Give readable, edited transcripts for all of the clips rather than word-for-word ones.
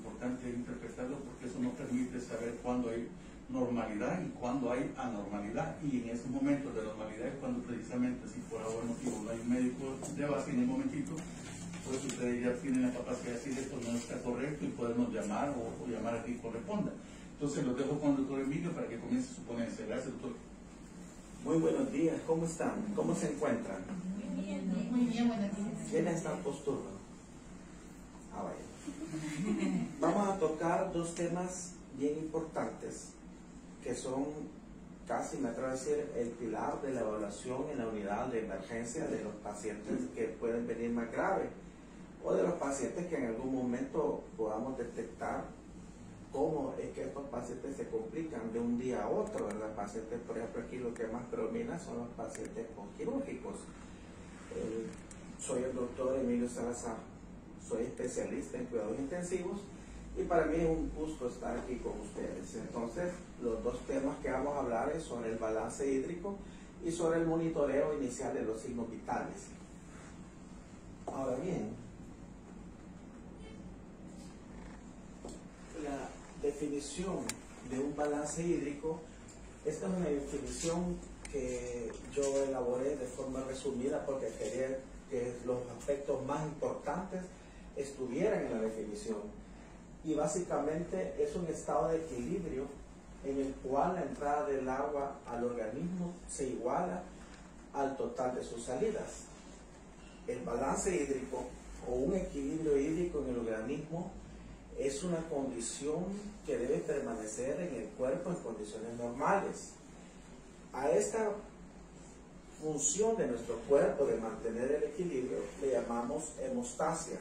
importante interpretarlo porque eso nos permite saber cuándo hay normalidad y cuándo hay anormalidad, y en esos momentos de normalidad es cuando precisamente, si por algún motivo no hay un médico de base en el momentito, pues ustedes ya tienen la capacidad de decir esto no está correcto y podemos llamar o llamar a quien corresponda. Entonces los dejo con el doctor Emilio para que comience su ponencia. Gracias, doctor. Muy buenos días, ¿cómo están? ¿Cómo se encuentran? Muy bien, buenos días. ¿Quién está en posturno? Ah, vaya. Vamos a tocar dos temas bien importantes que son casi, me atrevo a decir, el pilar de la evaluación en la unidad de emergencia de los pacientes que pueden venir más graves o de los pacientes que en algún momento podamos detectar cómo es que estos pacientes se complican de un día a otro, ¿verdad? Pacientes, por ejemplo, aquí lo que más predomina son los pacientes quirúrgicos. Soy el doctor Emilio Salazar, soy especialista en cuidados intensivos y para mí es un gusto estar aquí con ustedes. Entonces, los dos temas que vamos a hablar es sobre el balance hídrico y sobre el monitoreo inicial de los signos vitales. Ahora bien, la definición de un balance hídrico, esta es una definición que yo elaboré de forma resumida porque quería que los aspectos más importantes estuvieran en la definición. Y básicamente es un estado de equilibrio en el cual la entrada del agua al organismo se iguala al total de sus salidas. El balance hídrico o un equilibrio hídrico en el organismo es una condición que debe permanecer en el cuerpo en condiciones normales. A esta función de nuestro cuerpo de mantener el equilibrio le llamamos hemostasia.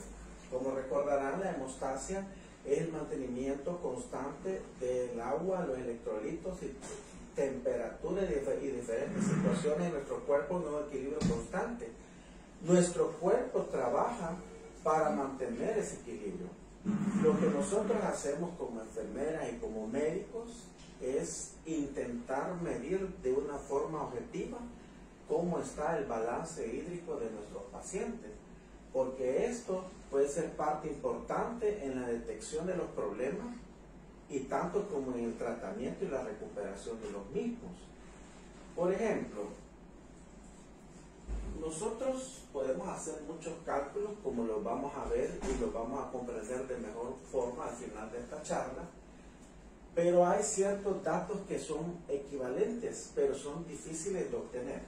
Como recordarán, la hemostasia es el mantenimiento constante del agua, los electrolitos y temperatura y diferentes situaciones en nuestro cuerpo en un equilibrio constante. Nuestro cuerpo trabaja para mantener ese equilibrio. Lo que nosotros hacemos como enfermeras y como médicos es intentar medir de una forma objetiva cómo está el balance hídrico de nuestros pacientes, porque esto puede ser parte importante en la detección de los problemas y tanto como en el tratamiento y la recuperación de los mismos. Por ejemplo, nosotros podemos hacer muchos cálculos como los vamos a ver y los vamos a comprender de mejor forma al final de esta charla, pero hay ciertos datos que son equivalentes, pero son difíciles de obtener.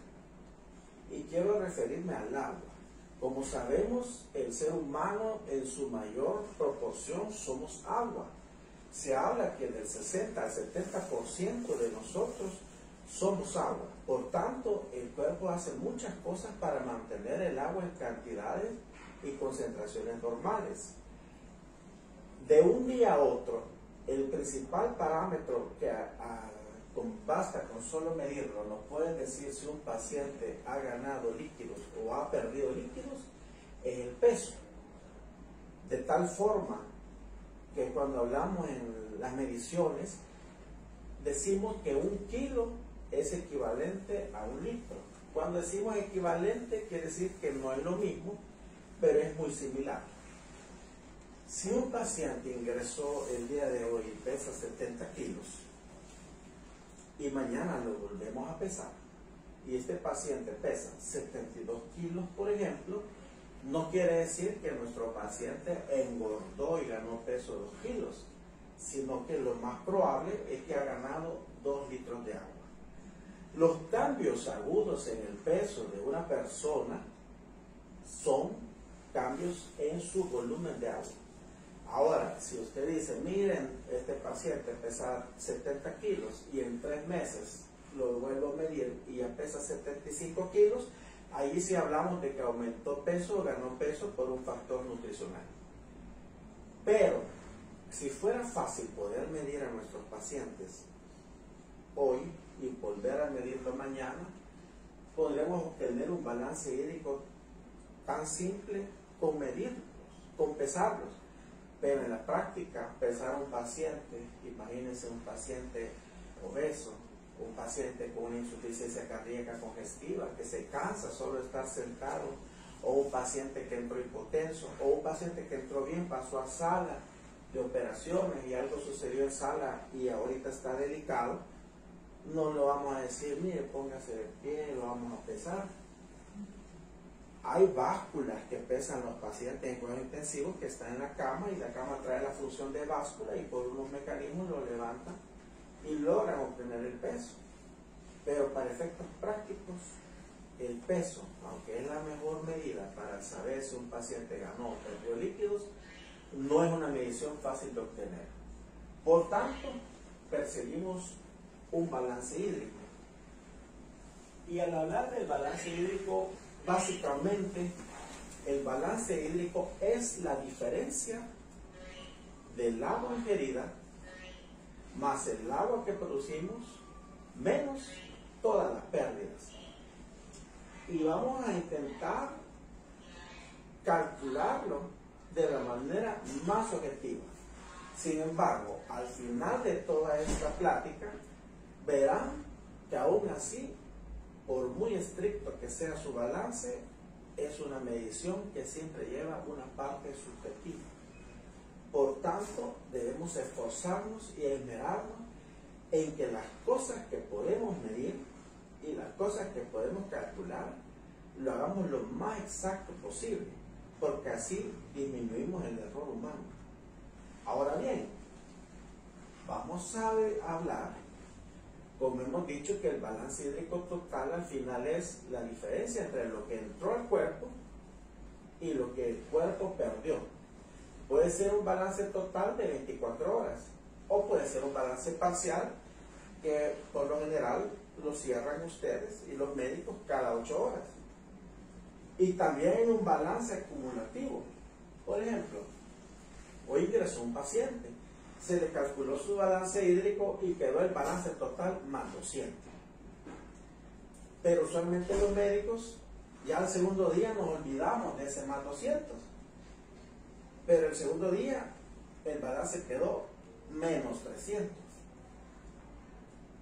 Y quiero referirme al agua. Como sabemos, el ser humano en su mayor proporción somos agua. Se habla que del 60 al 70% de nosotros somos agua. Por tanto, el cuerpo hace muchas cosas para mantener el agua en cantidades y concentraciones normales. De un día a otro, el principal parámetro que basta con solo medirlo, nos puede decir si un paciente ha ganado líquidos o ha perdido líquidos, es el peso. De tal forma que cuando hablamos en las mediciones, decimos que 1 kilo es equivalente a 1 litro. Cuando decimos equivalente, quiere decir que no es lo mismo, pero es muy similar. Si un paciente ingresó el día de hoy y pesa 70 kilos, y mañana lo volvemos a pesar, y este paciente pesa 72 kilos, por ejemplo, no quiere decir que nuestro paciente engordó y ganó peso de 2 kilos, sino que lo más probable es que ha ganado 2 litros de agua. Los cambios agudos en el peso de una persona son cambios en su volumen de agua. Ahora, si usted dice, miren, este paciente pesa 70 kilos y en 3 meses lo vuelvo a medir y ya pesa 75 kilos, ahí sí hablamos de que aumentó peso o ganó peso por un factor nutricional. Pero, si fuera fácil poder medir a nuestros pacientes hoy y volver a medirlo mañana, podremos obtener un balance hídrico tan simple con medirlos, con pesarlos. Pero en la práctica, pesar a un paciente, imagínense un paciente obeso, un paciente con una insuficiencia cardíaca congestiva que se cansa solo de estar sentado, o un paciente que entró hipotenso, o un paciente que entró bien, pasó a sala de operaciones y algo sucedió en sala y ahorita está delicado, no lo vamos a decir, mire, póngase de pie, lo vamos a pesar. Hay básculas que pesan los pacientes en cuidados intensivos que están en la cama y la cama trae la función de báscula y por unos mecanismos lo levantan y logran obtener el peso. Pero para efectos prácticos, el peso, aunque es la mejor medida para saber si un paciente ganó o perdió líquidos, no es una medición fácil de obtener. Por tanto, perseguimos un balance hídrico. Y al hablar del balance hídrico, básicamente, el balance hídrico es la diferencia del agua ingerida más el agua que producimos menos todas las pérdidas. Y vamos a intentar calcularlo de la manera más objetiva. Sin embargo, al final de toda esta plática, verán que aún así, por muy estricto que sea su balance, es una medición que siempre lleva una parte subjetiva. Por tanto, debemos esforzarnos y esmerarnos en que las cosas que podemos medir y las cosas que podemos calcular lo hagamos lo más exacto posible, porque así disminuimos el error humano. Ahora bien, vamos a hablar, como hemos dicho, que el balance hídrico total al final es la diferencia entre lo que entró al cuerpo y lo que el cuerpo perdió. Puede ser un balance total de 24 horas o puede ser un balance parcial que por lo general lo cierran ustedes y los médicos cada 8 horas. Y también un balance acumulativo. Por ejemplo, hoy ingresó un paciente, se le calculó su balance hídrico y quedó el balance total más 200. Pero usualmente los médicos ya al segundo día nos olvidamos de ese más 200. Pero el segundo día el balance quedó menos 300.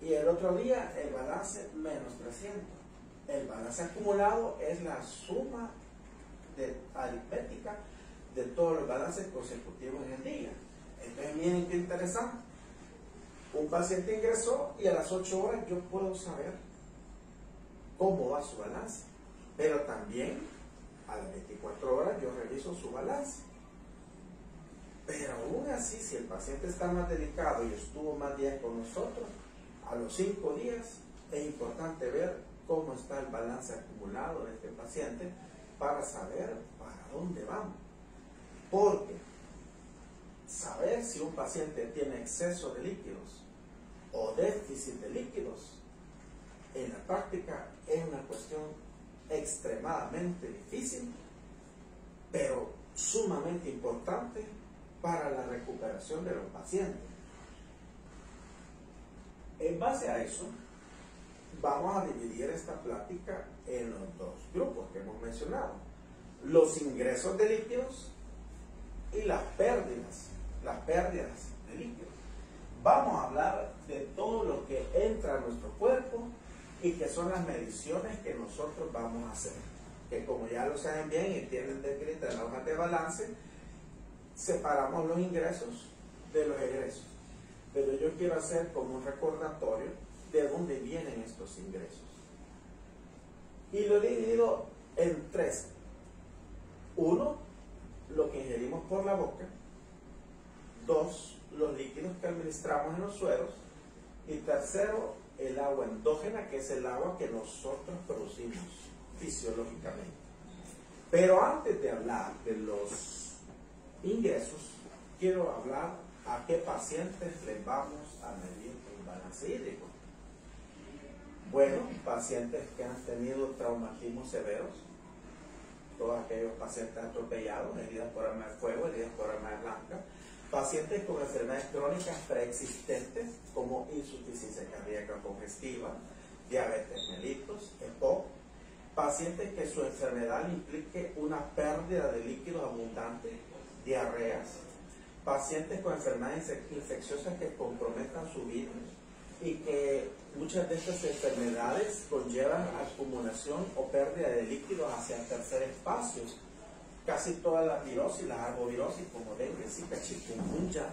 Y el otro día el balance menos 300. El balance acumulado es la suma aritmética de todos los balances consecutivos en el día. Entonces miren qué interesante. Un paciente ingresó y a las 8 horas yo puedo saber cómo va su balance. Pero también a las 24 horas yo reviso su balance. Pero aún así, si el paciente está más delicado y estuvo más días con nosotros, a los 5 días es importante ver cómo está el balance acumulado de este paciente para saber para dónde vamos. Porque saber si un paciente tiene exceso de líquidos o déficit de líquidos en la práctica es una cuestión extremadamente difícil, pero sumamente importante para la recuperación de los pacientes. En base a eso, vamos a dividir esta plática en los dos grupos que hemos mencionado: los ingresos de líquidos y las pérdidas de líquidos. Vamos a hablar de todo lo que entra a nuestro cuerpo y que son las mediciones que nosotros vamos a hacer, que como ya lo saben bien y tienen descrita en la hoja de balance, separamos los ingresos de los egresos. Pero yo quiero hacer como un recordatorio de dónde vienen estos ingresos. Y lo he dividido en 3. 1, lo que ingerimos por la boca. 2, los líquidos que administramos en los sueros. Y 3, el agua endógena, que es el agua que nosotros producimos fisiológicamente. Pero antes de hablar de los ingresos, quiero hablar a qué pacientes les vamos a medir el balance hídrico. Bueno, pacientes que han tenido traumatismos severos, todos aquellos pacientes atropellados, heridas por arma de fuego, heridas por arma de blanca, pacientes con enfermedades crónicas preexistentes como insuficiencia cardíaca congestiva, diabetes mellitus, EPOC, pacientes que su enfermedad implique una pérdida de líquidos abundantes, diarreas, pacientes con enfermedades infecciosas que comprometan su vida y que muchas de estas enfermedades conllevan acumulación o pérdida de líquidos hacia tercer espacios casi todas las virosis, las arbovirosis como dengue, zika, chikungunya.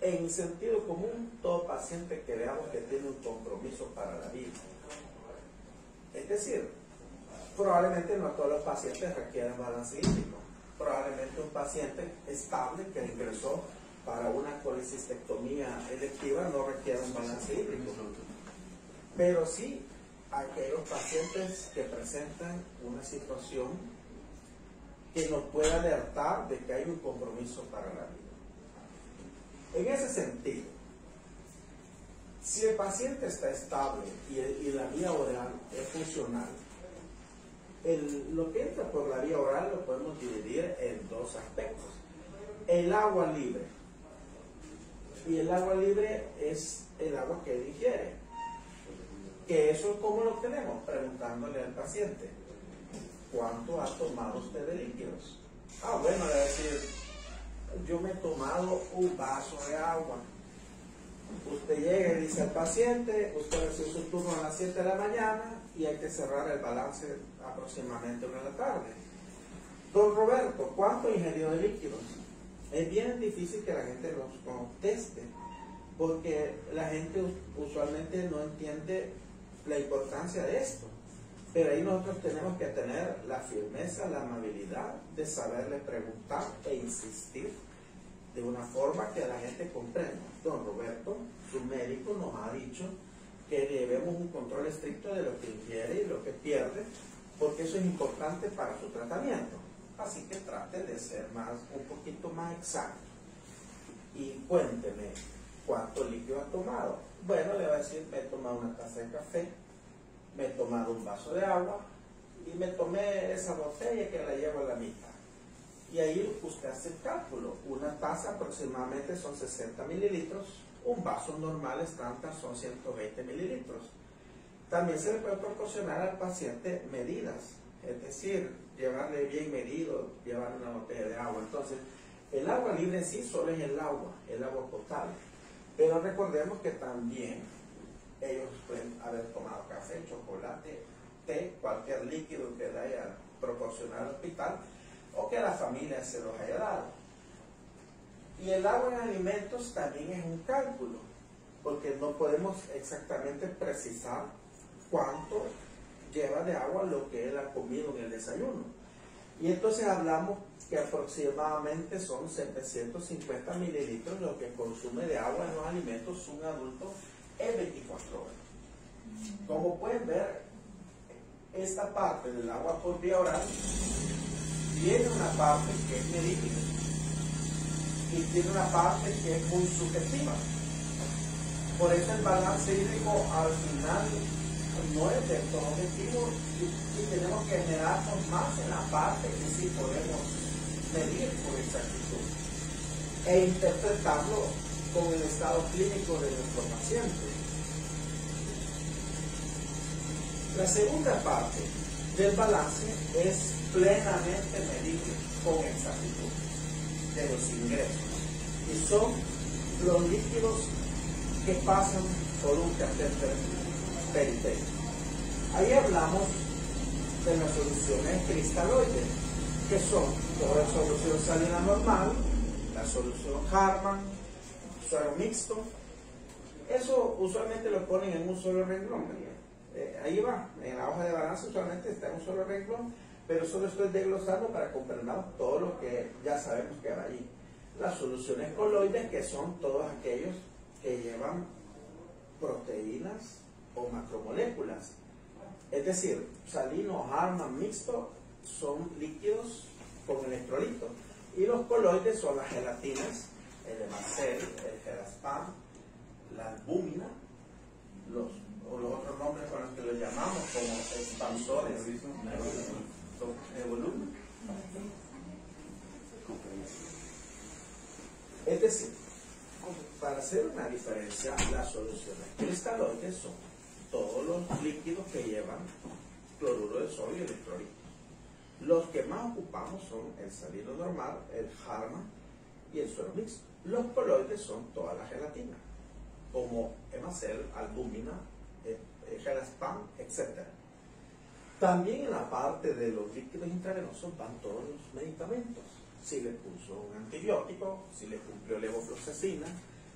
En sentido común, todo paciente que veamos que tiene un compromiso para la vida. Es decir, probablemente no todos los pacientes requieren balance hídrico. Probablemente un paciente estable que ingresó para una colecistectomía electiva no requiere un balance hídrico. Pero sí, aquellos pacientes que presentan una situación que nos puede alertar de que hay un compromiso para la vida. En ese sentido, si el paciente está estable y la vía oral es funcional, lo que entra por la vía oral lo podemos dividir en dos aspectos. El agua libre. Y el agua libre es el agua que él ingiere. Que eso, ¿cómo lo tenemos? Preguntándole al paciente, ¿cuánto ha tomado usted de líquidos? Bueno, le va a decir, yo me he tomado un vaso de agua. Usted llega y dice al paciente, usted recibe su turno a las 7 de la mañana y hay que cerrar el balance aproximadamente 1 de la tarde. Don Roberto, ¿cuánto ha ingerido de líquidos? Es bien difícil que la gente los conteste, porque la gente usualmente no entiende la importancia de esto. Pero ahí nosotros tenemos que tener la firmeza, la amabilidad de saberle preguntar e insistir de una forma que la gente comprenda. Don Roberto, su médico, nos ha dicho que llevemos un control estricto de lo que ingiere y lo que pierde, porque eso es importante para su tratamiento. Así que trate de ser un poquito más exacto. Y cuénteme, ¿cuánto líquido ha tomado? Bueno, le va a decir, me he tomado una taza de café, me he tomado un vaso de agua y me tomé esa botella que la llevo a la mitad. Y ahí usted hace el cálculo. Una taza aproximadamente son 60 mililitros, un vaso normal estándar son 120 mililitros. También se le puede proporcionar al paciente medidas, es decir, llevarle bien medido, llevar una botella de agua. Entonces, el agua libre en sí solo es el agua potable. Pero recordemos que también ellos pueden haber tomado café, chocolate, té, cualquier líquido que le haya proporcionado al hospital o que la familia se los haya dado. Y el agua en alimentos también es un cálculo, porque no podemos exactamente precisar cuánto lleva de agua lo que él ha comido en el desayuno. Y entonces hablamos que aproximadamente son 750 mililitros lo que consume de agua en los alimentos un adulto en 24 horas. Como pueden ver, esta parte del agua por vía oral tiene una parte que es medible y tiene una parte que es muy subjetiva. Por eso el balance hídrico al final no es del todo objetivo y tenemos que generarnos más en la parte que sí podemos medir por exactitud e interpretarlo con el estado clínico de nuestro paciente. La segunda parte del balance es plenamente medible con exactitud de los ingresos y son los líquidos que pasan por un catéter periférico. Ahí hablamos de las soluciones cristaloides, que son la solución salina normal, la solución Hartmann, suero mixto. Eso usualmente lo ponen en un solo renglón. Ahí va, en la hoja de balance usualmente está en un solo renglón, pero solo estoy desglosando para comprender todo lo que ya sabemos que va allí. Las soluciones coloides, que son todos aquellos que llevan proteínas o macromoléculas. Es decir, salino, Hartmann, mixto son líquidos con electrolitos. Y los coloides son las gelatinas, el hemacel, el gelaspam, la albúmina, los otros nombres con los que los llamamos como expansores, evolumen. Es decir, para hacer una diferencia, las soluciones cristaloides son todos los líquidos que llevan cloruro de sodio y electrolitos. Los que más ocupamos son el salino normal, el Hartmann y el suero mixto. Los coloides son toda la gelatina, como hemacel, albúmina, gelaspam, etc. También en la parte de los líquidos intravenosos van todos los medicamentos. Si le puso un antibiótico, si le cumplió levofloxacina,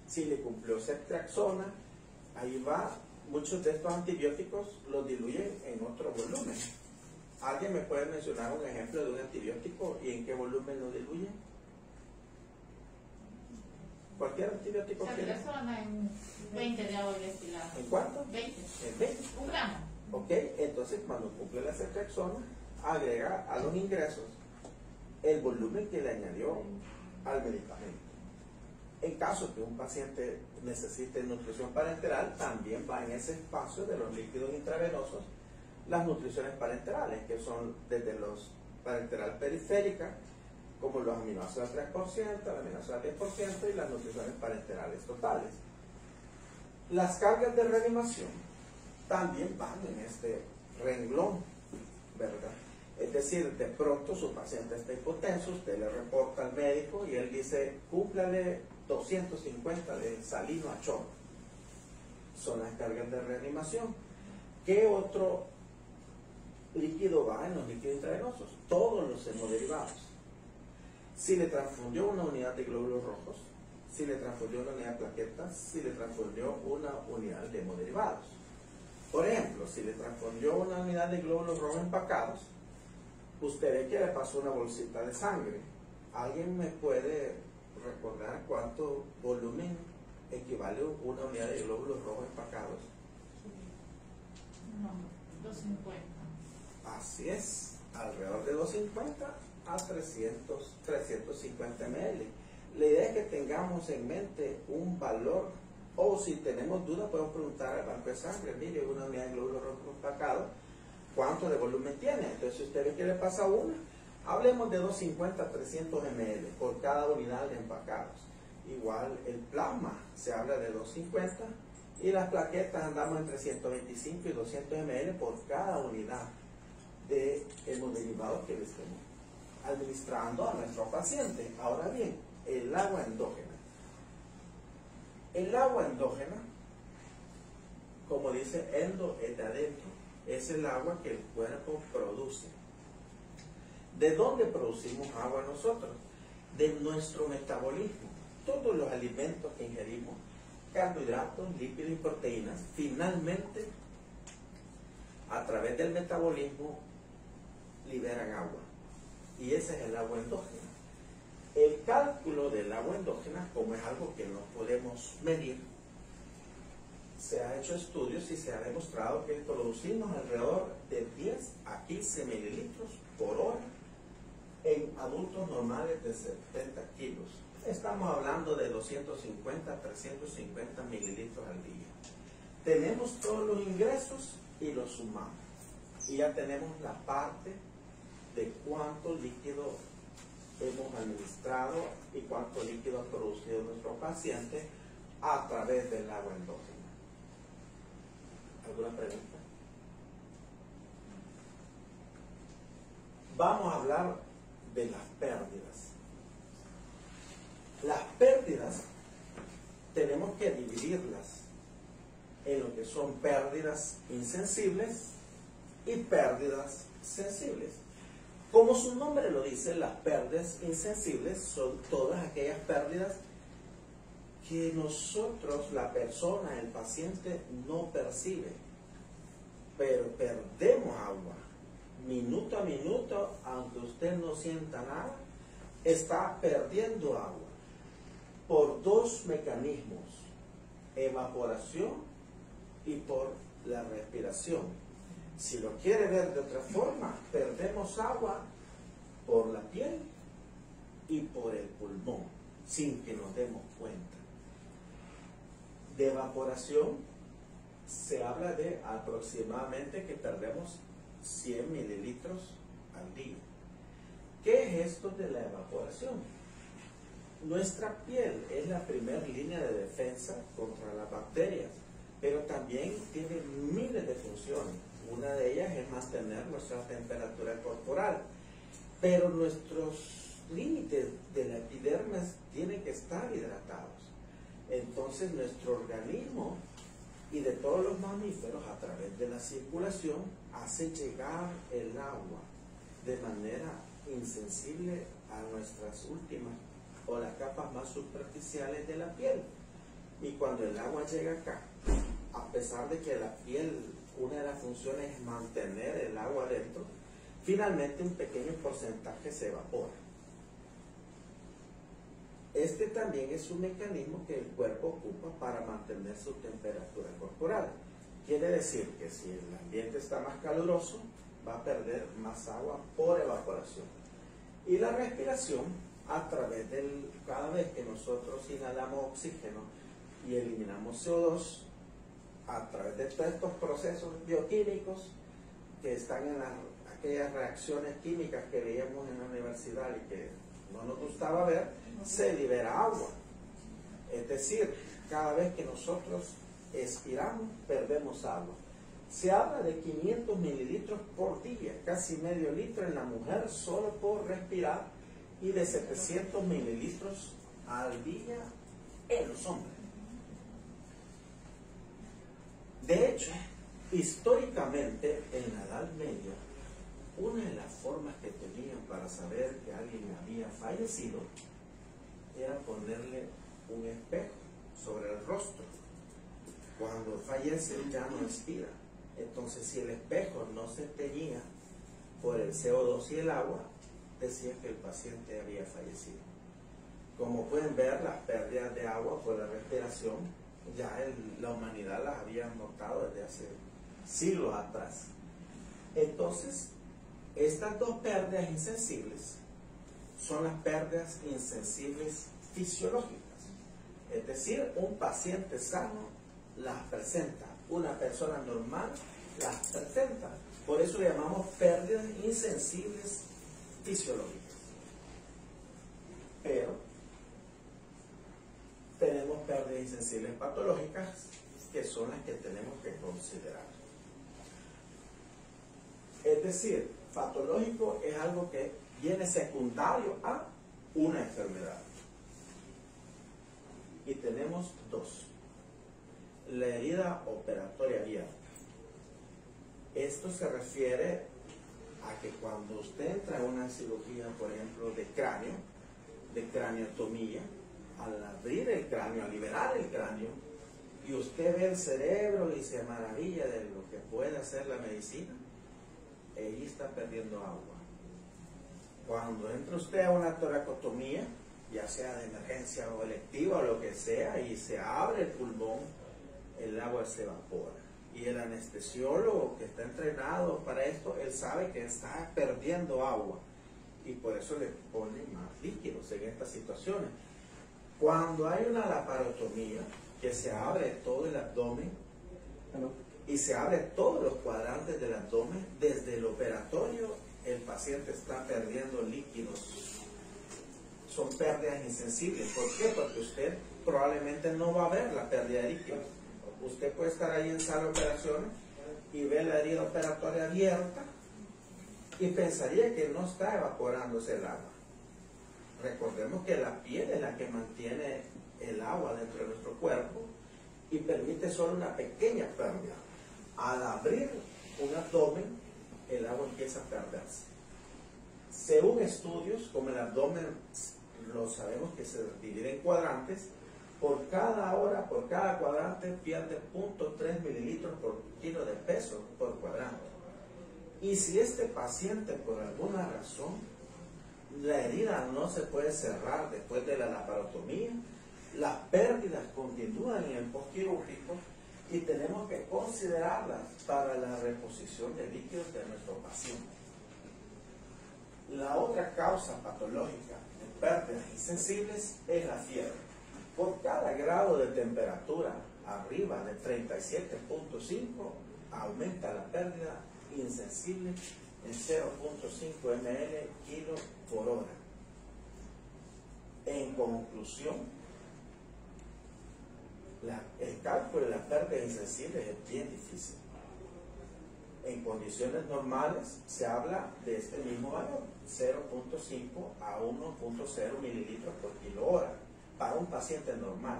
si le cumplió ceftriaxona, ahí va. Muchos de estos antibióticos los diluyen en otro volumen. ¿Alguien me puede mencionar un ejemplo de un antibiótico y en qué volumen lo diluyen? Cualquier antibiótico que... Ceftriaxona en 20 de agua destilada. ¿En cuánto? 20. En 20. Un gramo. Ok, entonces cuando cumple la ceftriaxona, agrega a los ingresos el volumen que le añadió al medicamento. En caso que un paciente necesite nutrición parenteral, también va en ese espacio de los líquidos intravenosos las nutriciones parenterales, que son desde los parenteral periférica, como los aminoácidos al 3%, la aminoácidos al 10% y las nutriciones parenterales totales. Las cargas de reanimación también van en este renglón, ¿verdad? Es decir, de pronto su paciente está hipotenso, usted le reporta al médico y él dice, cúmplale 250 de salino a chorro. Son las cargas de reanimación. ¿Qué otro líquido va en los líquidos intravenosos? Todos los hemoderivados. Si le transfundió una unidad de glóbulos rojos, si le transfundió una unidad de plaquetas, si le transfundió una unidad de hemoderivados. Por ejemplo, si le transfundió una unidad de glóbulos rojos empacados, usted ve que le pasó una bolsita de sangre. ¿Alguien me puede recordar cuánto volumen equivale una unidad de glóbulos rojos empacados? No, 250. Así es, alrededor de 250 a 350 ml. La idea es que tengamos en mente un valor, o si tenemos dudas podemos preguntar al banco de sangre, mire, una unidad de glóbulos rojos empacados, ¿cuánto de volumen tiene? Entonces, si usted ve que le pasa una, hablemos de 250 a 300 ml por cada unidad de empacados. Igual el plasma se habla de 250 y las plaquetas andamos entre 125 y 200 ml por cada unidad de hemoderivados que le estemos administrando a nuestro paciente. Ahora bien, el agua endógena. El agua endógena, como dice endo, es de adentro, es el agua que el cuerpo produce. ¿De dónde producimos agua nosotros? De nuestro metabolismo. Todos los alimentos que ingerimos, carbohidratos, lípidos y proteínas, finalmente, a través del metabolismo, liberan agua. Y ese es el agua endógena. El cálculo del agua endógena, como es algo que no podemos medir, se ha hecho estudios y se ha demostrado que producimos alrededor de 10 a 15 mililitros por hora en adultos normales de 70 kilos. Estamos hablando de 250 a 350 mililitros al día. Tenemos todos los ingresos y los sumamos. Y ya tenemos la parte de cuánto líquido hemos administrado y cuánto líquido ha producido nuestro paciente a través del agua endógena. ¿Alguna pregunta? Vamos a hablar de las pérdidas. Las pérdidas tenemos que dividirlas en lo que son pérdidas insensibles y pérdidas sensibles. Como su nombre lo dice, las pérdidas insensibles son todas aquellas pérdidas que nosotros, la persona, el paciente, no percibe. Pero perdemos agua. Minuto a minuto, aunque usted no sienta nada, está perdiendo agua. Por dos mecanismos, evaporación y por la respiración. Si lo quiere ver de otra forma, perdemos agua por la piel y por el pulmón, sin que nos demos cuenta. De evaporación se habla de aproximadamente que perdemos 100 mililitros al día. ¿Qué es esto de la evaporación? Nuestra piel es la primera línea de defensa contra las bacterias, pero también tiene miles de funciones. Una de ellas es mantener nuestra temperatura corporal, pero nuestros límites de la epidermis tienen que estar hidratados. Entonces nuestro organismo y de todos los mamíferos a través de la circulación hace llegar el agua de manera insensible a nuestras últimas o las capas más superficiales de la piel. Y cuando el agua llega acá, a pesar de que la piel, una de las funciones es mantener el agua dentro, finalmente un pequeño porcentaje se evapora. Este también es un mecanismo que el cuerpo ocupa para mantener su temperatura corporal. Quiere decir que si el ambiente está más caluroso, va a perder más agua por evaporación. Y la respiración, a través del, cada vez que nosotros inhalamos oxígeno y eliminamos CO2, a través de todos estos procesos bioquímicos que están en aquellas reacciones químicas que veíamos en la universidad y que no nos gustaba ver, se libera agua. Es decir, cada vez que nosotros expiramos, perdemos agua. Se habla de 500 mililitros por día, casi medio litro en la mujer solo por respirar, y de 700 mililitros al día en los hombres. De hecho, históricamente, en la Edad Media, una de las formas que tenían para saber que alguien había fallecido era ponerle un espejo sobre el rostro. Cuando fallece ya no expira. Entonces, si el espejo no se teñía por el CO2 y el agua, decía que el paciente había fallecido. Como pueden ver, las pérdidas de agua por la respiración ya la humanidad las había notado desde hace siglos atrás. Entonces, estas dos pérdidas insensibles son las pérdidas insensibles fisiológicas. Es decir, un paciente sano las presenta, una persona normal las presenta. Por eso le llamamos pérdidas insensibles fisiológicas. Pero tenemos pérdidas insensibles patológicas, que son las que tenemos que considerar. Es decir, patológico es algo que viene secundario a una enfermedad. Y tenemos dos. La herida operatoria abierta. Esto se refiere a que cuando usted entra en una cirugía, por ejemplo, de cráneo, de craniotomía, al abrir el cráneo, al liberar el cráneo, y usted ve el cerebro y se maravilla de lo que puede hacer la medicina, ella está perdiendo agua. Cuando entra usted a una toracotomía, ya sea de emergencia o electiva o lo que sea, y se abre el pulmón, el agua se evapora. Y el anestesiólogo que está entrenado para esto, él sabe que está perdiendo agua. Y por eso le pone más líquidos en estas situaciones. Cuando hay una laparotomía, que se abre todo el abdomen, y se abre todos los cuadrantes del abdomen, desde el operatorio el paciente está perdiendo líquidos. Son pérdidas insensibles. ¿Por qué? Porque usted probablemente no va a ver la pérdida de líquidos. Usted puede estar ahí en sala de operaciones y ve la herida operatoria abierta y pensaría que no está evaporándose el agua. Recordemos que la piel es la que mantiene el agua dentro de nuestro cuerpo y permite solo una pequeña pérdida. Al abrir un abdomen, el agua empieza a perderse. Según estudios, como el abdomen lo sabemos que se divide en cuadrantes, por cada hora, por cada cuadrante, pierde 0.3 mililitros por kilo de peso por cuadrante. Y si este paciente, por alguna razón, la herida no se puede cerrar después de la laparotomía, las pérdidas continúan en el postquirúrgico y tenemos que considerarlas para la reposición de líquidos de nuestro paciente. La otra causa patológica de pérdidas insensibles es la fiebre. Por cada grado de temperatura arriba de 37.5 aumenta la pérdida insensible en 0.5 ml kilo por hora. En conclusión, el cálculo de las pérdidas insensibles es bien difícil. En condiciones normales se habla de este mismo valor, 0.5 a 1.0 mililitros por kilo hora, para un paciente normal.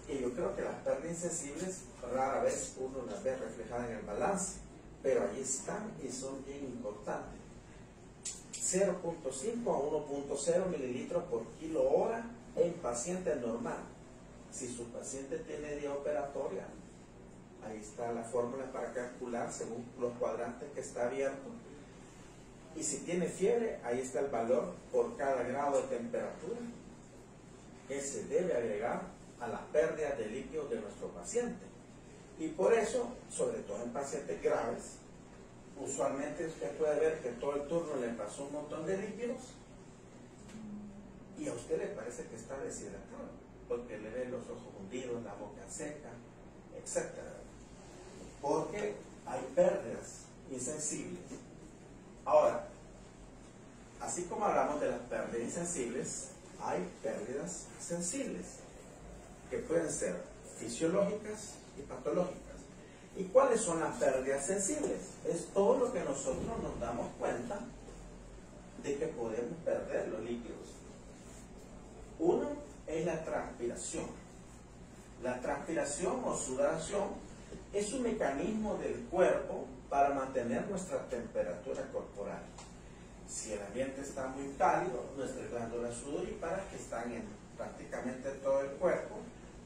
que yo creo que las pérdidas insensibles rara vez uno las ve reflejadas en el balance, pero ahí están y son bien importantes. 0.5 a 1.0 mililitros por kilo hora en paciente normal. Si su paciente tiene día operatoria, ahí está la fórmula para calcular según los cuadrantes que está abierto. Y si tiene fiebre, ahí está el valor por cada grado de temperatura que se debe agregar a las pérdidas de líquidos de nuestro paciente. Y por eso, sobre todo en pacientes graves, usualmente usted puede ver que todo el turno le pasó un montón de líquidos y a usted le parece que está deshidratado, porque le ve los ojos hundidos, la boca seca, etc. Porque hay pérdidas insensibles. Ahora, así como hablamos de las pérdidas insensibles, hay pérdidas sensibles, que pueden ser fisiológicas y patológicas. ¿Y cuáles son las pérdidas sensibles? Es todo lo que nosotros nos damos cuenta de que podemos perder los líquidos. Uno es la transpiración. La transpiración o sudoración es un mecanismo del cuerpo para mantener nuestra temperatura corporal. Si el ambiente está muy cálido, nuestras glándulas sudoríparas, que están en prácticamente todo el cuerpo,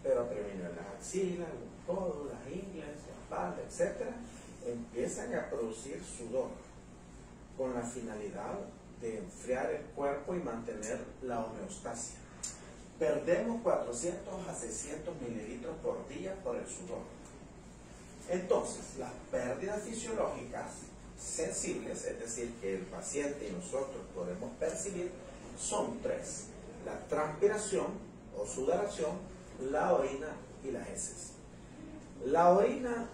pero primero en las axilas, los codos, las ingles, la espalda, etc., empiezan a producir sudor con la finalidad de enfriar el cuerpo y mantener la homeostasia. Perdemos 400 a 600 mililitros por día por el sudor. Entonces, las pérdidas fisiológicas sensibles, es decir, que el paciente y nosotros podemos percibir, son tres: la transpiración o sudoración, la orina y las heces. La orina,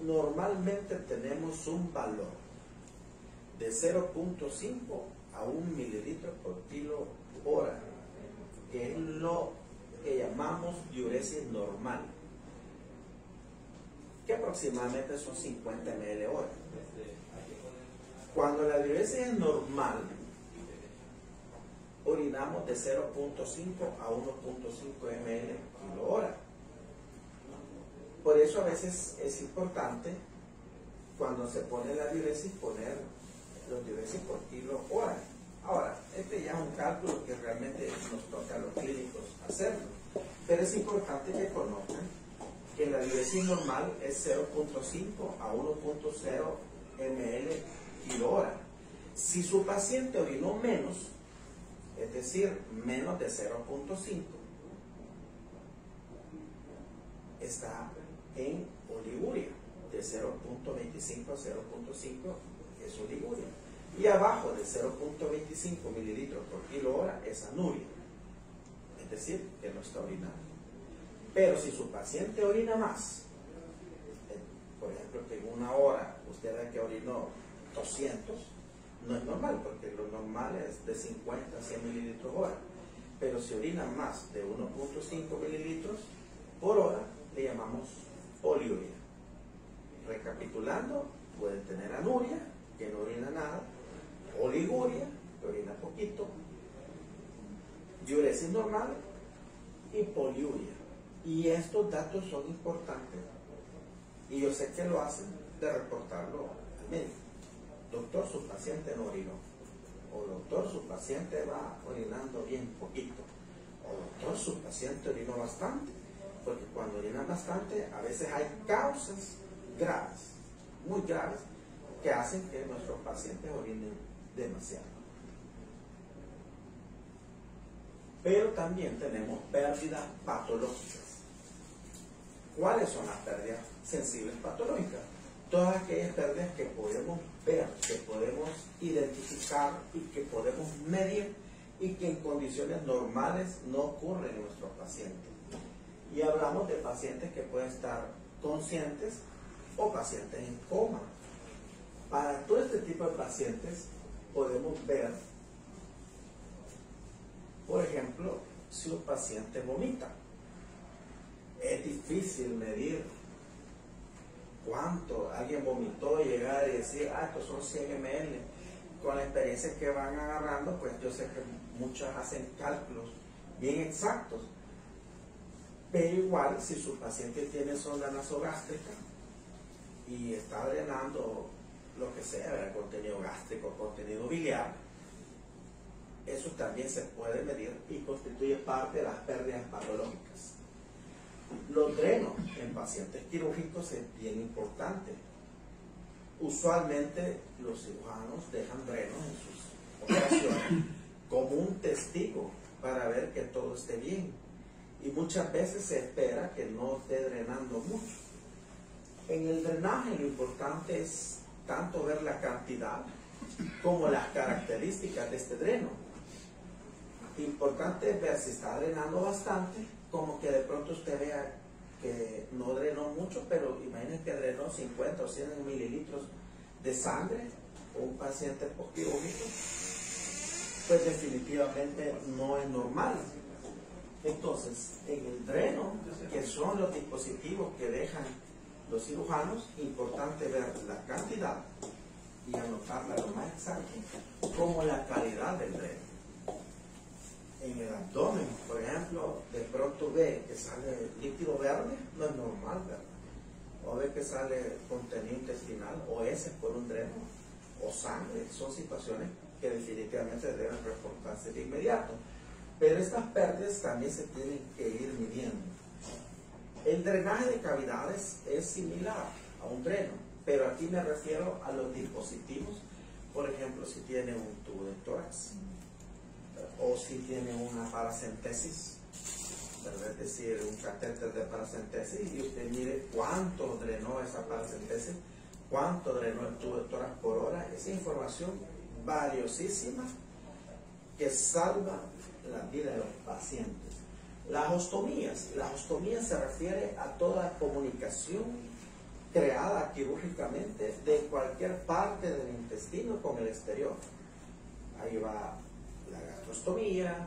normalmente tenemos un valor de 0.5 a 1 mililitro por kilo hora, que es lo que llamamos diuresis normal, que aproximadamente son 50 ml hora. Cuando la diuresis es normal, orinamos de 0.5 a 1.5 ml kilo hora. Por eso a veces es importante, cuando se pone la diuresis, poner los diuresis por kilo hora. Ahora, este ya es un cálculo que realmente nos toca a los clínicos hacerlo, pero es importante que conozcan que la diuresis normal es 0.5 a 1.0 ml kilo hora. Si su paciente orinó menos, es decir, menos de 0.5, está en oliguria. De 0.25 a 0.5 es oliguria. Y abajo de 0.25 mililitros por kilo hora es anuria, es decir, que no está orinando. Pero si su paciente orina más, por ejemplo, que en una hora usted ve que orinó 200, no es normal, porque lo normal es de 50 a 100 mililitros hora. Pero si orina más de 1.5 mililitros por hora, le llamamos poliuria. Recapitulando, puede tener anuria, que no orina nada, oliguria, que orina poquito, diuresis normal y poliuria. Y estos datos son importantes, y yo sé que lo hacen de reportarlo al médico. Doctor, su paciente no orinó, o doctor, su paciente va orinando bien poquito, o doctor, su paciente orinó bastante, porque cuando orinan bastante a veces hay causas graves, muy graves, que hacen que nuestros pacientes orinen demasiado. Pero también tenemos pérdidas patológicas. ¿Cuáles son las pérdidas sensibles patológicas? Todas aquellas pérdidas que podemos ver, que podemos identificar y que podemos medir y que en condiciones normales no ocurren en nuestros pacientes. Y hablamos de pacientes que pueden estar conscientes o pacientes en coma. Para todo este tipo de pacientes podemos ver, por ejemplo, si un paciente vomita. Es difícil medir cuánto alguien vomitó y llegar y decir, estos son 100 ml. Con la experiencia que van agarrando, pues yo sé que muchos hacen cálculos bien exactos. Pero igual, si su paciente tiene sonda nasogástrica y está drenando lo que sea, el contenido gástrico, contenido biliar, eso también se puede medir y constituye parte de las pérdidas patológicas. Los drenos en pacientes quirúrgicos es bien importante. Usualmente los cirujanos dejan drenos en sus operaciones como un testigo para ver que todo esté bien. Y muchas veces se espera que no esté drenando mucho. En el drenaje lo importante es tanto ver la cantidad como las características de este dreno. Importante es ver si está drenando bastante, como que de pronto usted vea que no drenó mucho, pero imagínense que drenó 50 o 100 mililitros de sangre, o un paciente postquirúrgico, pues definitivamente no es normal. Entonces, en el dreno, que son los dispositivos que dejan los cirujanos, importante ver la cantidad y anotarla lo más exacto, como la calidad del dreno. En el abdomen, por ejemplo, de pronto ve que sale líquido verde, no es normal, ¿verdad? O ve que sale contenido intestinal, o heces por un dreno, o sangre. Son situaciones que definitivamente deben reportarse de inmediato. Pero estas pérdidas también se tienen que ir midiendo. El drenaje de cavidades es similar a un dreno, pero aquí me refiero a los dispositivos. Por ejemplo, si tiene un tubo de tórax, o si tiene una paracentesis, es decir, un catéter de paracentesis, y usted mire cuánto drenó esa paracentesis, cuánto drenó el tubo de tórax por hora. Esa información valiosísima que salva la vida de los pacientes. Las ostomías se refiere a toda comunicación creada quirúrgicamente de cualquier parte del intestino con el exterior. Ahí va la gastrostomía,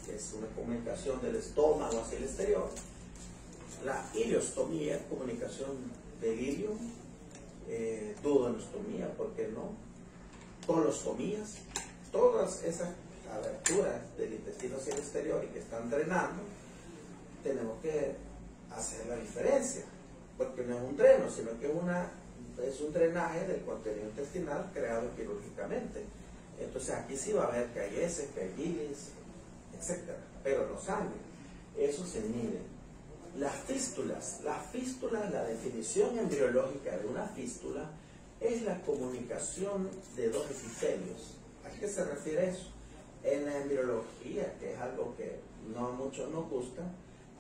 que es una comunicación del estómago hacia el exterior. La ileostomía, comunicación del ilio. Duodenostomía, ¿por qué no? Colostomías, todas esas aberturas del intestino hacia el exterior y que están drenando, tenemos que hacer la diferencia, porque no es un dreno, sino que es un drenaje del contenido intestinal creado quirúrgicamente. Entonces aquí sí va a ver que hay heces, que hay bilis, etc. Pero no sangre. Eso se mide. Las fístulas, la definición embriológica de una fístula es la comunicación de dos epitelios. ¿A qué se refiere eso? En la embriología, que es algo que no a muchos nos gusta,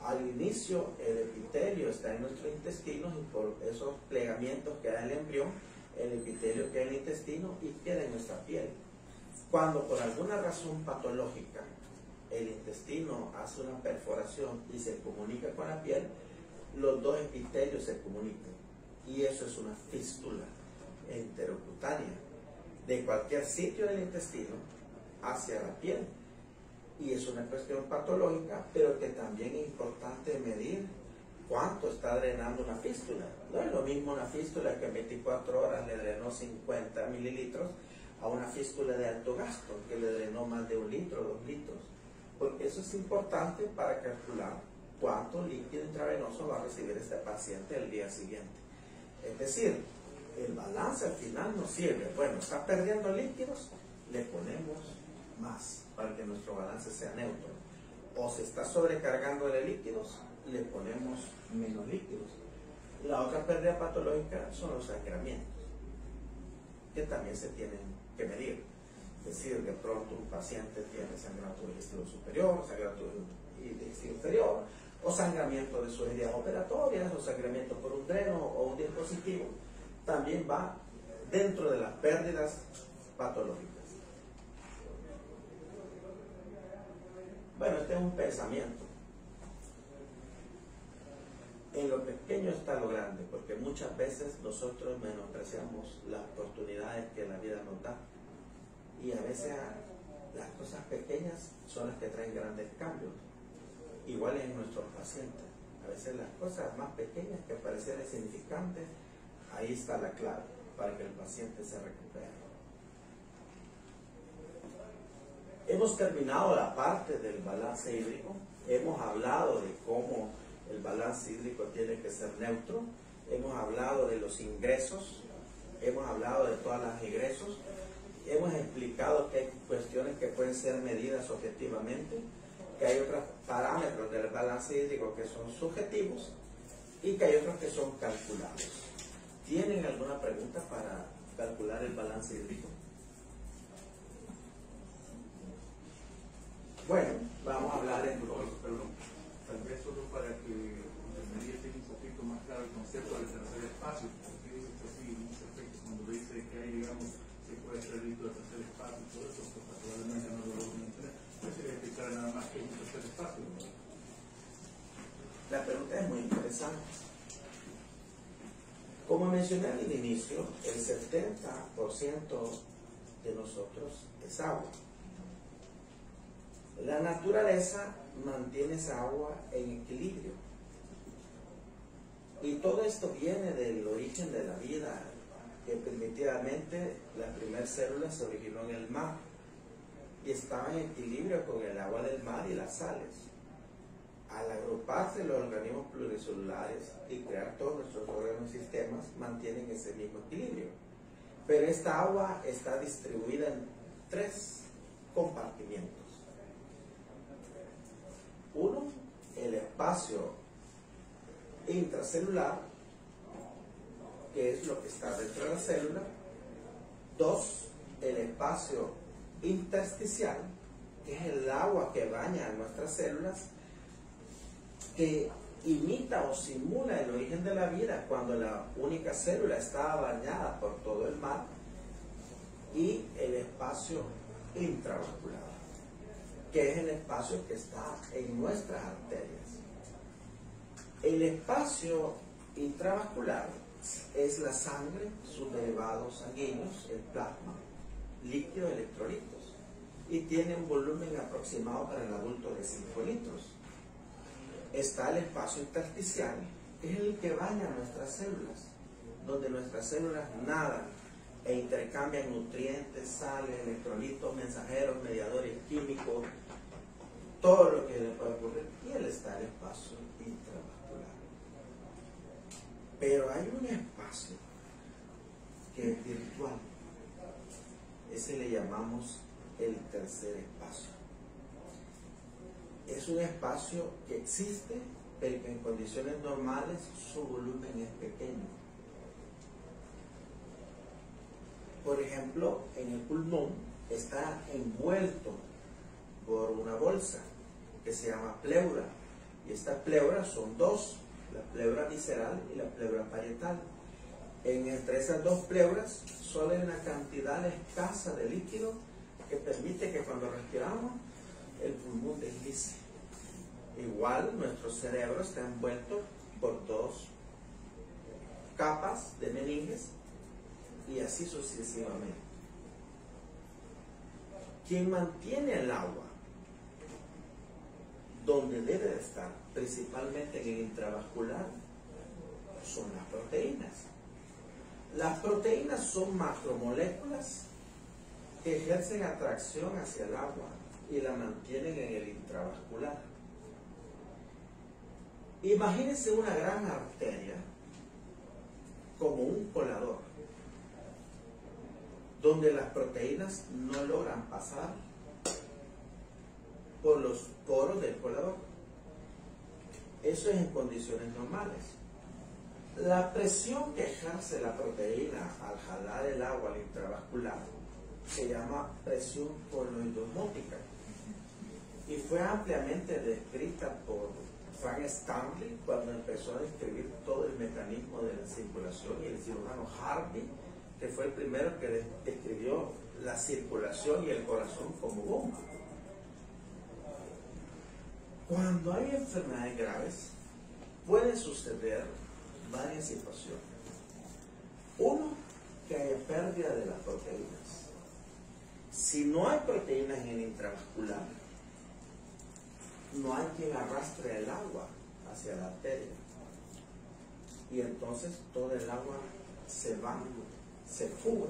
al inicio el epitelio está en nuestros intestinos y por esos plegamientos que da el embrión, el epitelio queda en el intestino y queda en nuestra piel. Cuando por alguna razón patológica el intestino hace una perforación y se comunica con la piel, los dos epitelios se comunican. Y eso es una fístula enterocutánea de cualquier sitio del intestino hacia la piel. Y es una cuestión patológica, pero que también es importante medir cuánto está drenando una fístula. No es lo mismo una fístula que en 24 horas le drenó 50 mililitros a una fístula de alto gasto que le drenó más de 1 litro, 2 litros. Porque eso es importante para calcular cuánto líquido intravenoso va a recibir este paciente el día siguiente. Es decir, el balance al final nos sirve. Bueno, está perdiendo líquidos, le ponemos más para que nuestro balance sea neutro. O se está sobrecargando de líquidos, le ponemos menos líquidos. La otra pérdida patológica son los sangramientos, que también se tienen que medir. Es decir, de pronto un paciente tiene sangramiento del intestino superior, sangramiento del intestino inferior, o sangramiento de sus heridas operatorias, o sangramiento por un dreno o un dispositivo, también va dentro de las pérdidas patológicas. Bueno, este es un pensamiento. En lo pequeño está lo grande, porque muchas veces nosotros menospreciamos las oportunidades que la vida nos da. Y a veces las cosas pequeñas son las que traen grandes cambios. Igual es en nuestros pacientes. A veces las cosas más pequeñas que parecen insignificantes, ahí está la clave para que el paciente se recupere. Hemos terminado la parte del balance hídrico. Hemos hablado de cómo el balance hídrico tiene que ser neutro. Hemos hablado de los ingresos, hemos hablado de todos los egresos, hemos explicado que hay cuestiones que pueden ser medidas objetivamente, que hay otros parámetros del balance hídrico que son subjetivos y que hay otros que son calculados. ¿Tienen alguna pregunta para calcular el balance hídrico? Bueno, vamos a hablar en Perdón, tal vez solo para que me esté un poquito más claro el concepto del tercer espacio, porque dice que sí, en ese efecto, cuando dice que hay, digamos, se puede hacer el rito del tercer espacio y todo eso, pues probablemente no lo logro entender. Pues sería explicar nada más que es un tercer espacio, ¿no? La pregunta es muy interesante. Como mencioné al inicio, el 70% de nosotros es agua. La naturaleza mantiene esa agua en equilibrio. Y todo esto viene del origen de la vida, que primitivamente la primera célula se originó en el mar y estaba en equilibrio con el agua del mar y las sales. Al agruparse los organismos pluricelulares y crear todos nuestros órganos y sistemas, mantienen ese mismo equilibrio. Pero esta agua está distribuida en 3 compartimientos. Uno, el espacio intracelular, que es lo que está dentro de la célula. 2, el espacio intersticial, que es el agua que baña a nuestras células, que imita o simula el origen de la vida cuando la única célula estaba bañada por todo el mar. Y el espacio intravascular, que es el espacio que está en nuestras arterias. El espacio intravascular es la sangre, sus derivados sanguíneos, el plasma, líquido, electrolitos, y tiene un volumen aproximado para el adulto de 5 litros. Está el espacio intersticial, que es el que baña nuestras células, donde nuestras células nadan e intercambian nutrientes, sales, electrolitos, mensajeros, mediadores químicos, todo lo que le puede ocurrir. Y él está el espacio intravascular. Pero hay un espacio que es virtual. Ese le llamamos el tercer espacio. Es un espacio que existe, pero que en condiciones normales su volumen es pequeño. Por ejemplo, en el pulmón está envuelto por una bolsa que se llama pleura, y estas pleuras son 2, la pleura visceral y la pleura parietal. Entre esas 2 pleuras solo hay una cantidad escasa de líquido que permite que cuando respiramos el pulmón deslice. Igual nuestro cerebro está envuelto por 2 capas de meninges y así sucesivamente. Quien mantiene el agua donde debe de estar, principalmente en el intravascular, son las proteínas. Las proteínas son macromoléculas que ejercen atracción hacia el agua y la mantienen en el intravascular. Imagínense una gran arteria como un colador, donde las proteínas no logran pasar por los poros del colador. Eso es en condiciones normales. La presión que ejerce la proteína al jalar el agua al intravascular se llama presión coloidosmótica y fue ampliamente descrita por Frank Stanley cuando empezó a describir todo el mecanismo de la circulación, y el cirujano Harvey, que fue el primero que describió la circulación y el corazón como bomba. Cuando hay enfermedades graves, pueden suceder varias situaciones. Uno, que haya pérdida de las proteínas. Si no hay proteínas en el intravascular, no hay quien arrastre el agua hacia la arteria. Y entonces todo el agua se va, se fuga.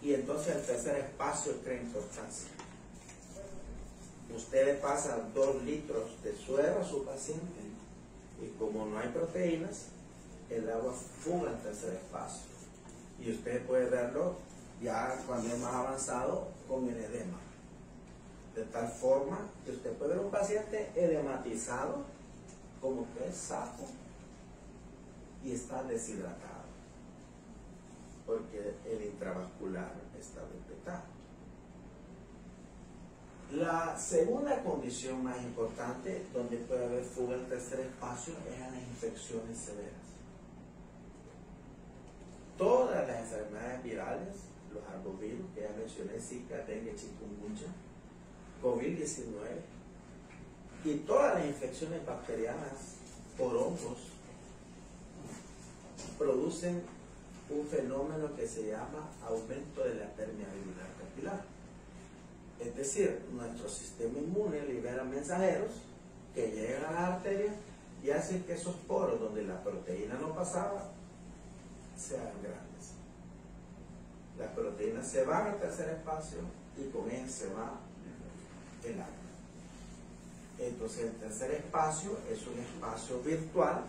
Y entonces el tercer espacio crea importancia. Usted le pasa 2 litros de suero a su paciente Y como no hay proteínas, el agua fuga al tercer espacio. Y usted puede verlo ya cuando es más avanzado con el edema. De tal forma que usted puede ver un paciente edematizado, como que es sapo, y está deshidratado, porque el intravascular está despetado. La segunda condición más importante donde puede haber fuga al tercer espacio es en las infecciones severas. Todas las enfermedades virales, los arbovirus que ya mencioné, Zika, dengue, chikungunya, COVID-19 y todas las infecciones bacterianas por hongos producen un fenómeno que se llama aumento de la permeabilidad capilar. Es decir, nuestro sistema inmune libera mensajeros que llegan a las arterias y hacen que esos poros donde la proteína no pasaba se hagan grandes. Las proteínas se van al tercer espacio y con ellas se va el agua. Entonces el tercer espacio es un espacio virtual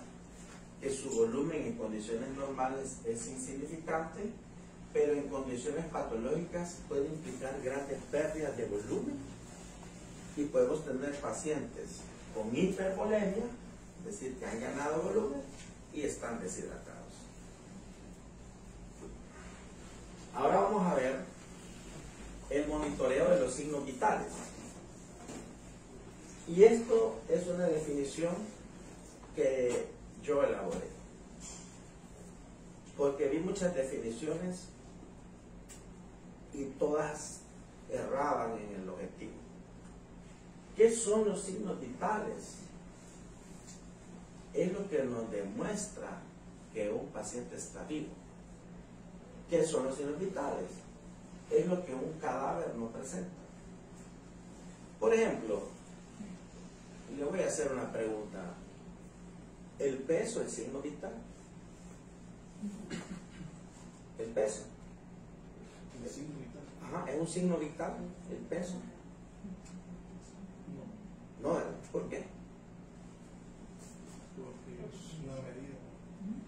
que su volumen en condiciones normales es insignificante, pero en condiciones patológicas puede implicar grandes pérdidas de volumen y podemos tener pacientes con hipervolemia, es decir, que han ganado volumen y están deshidratados. Ahora vamos a ver el monitoreo de los signos vitales. Y esto es una definición que yo elaboré, porque vi muchas definiciones y todas erraban en el objetivo. ¿Qué son los signos vitales? Es lo que nos demuestra que un paciente está vivo. ¿Qué son los signos vitales? Es lo que un cadáver no presenta. Por ejemplo, le voy a hacer una pregunta. ¿El peso es signo vital? ¿El peso? ¿El signo vital? Ajá, ¿es un signo vital el peso? No, No, ¿verdad? ¿Por qué? porque es una medida.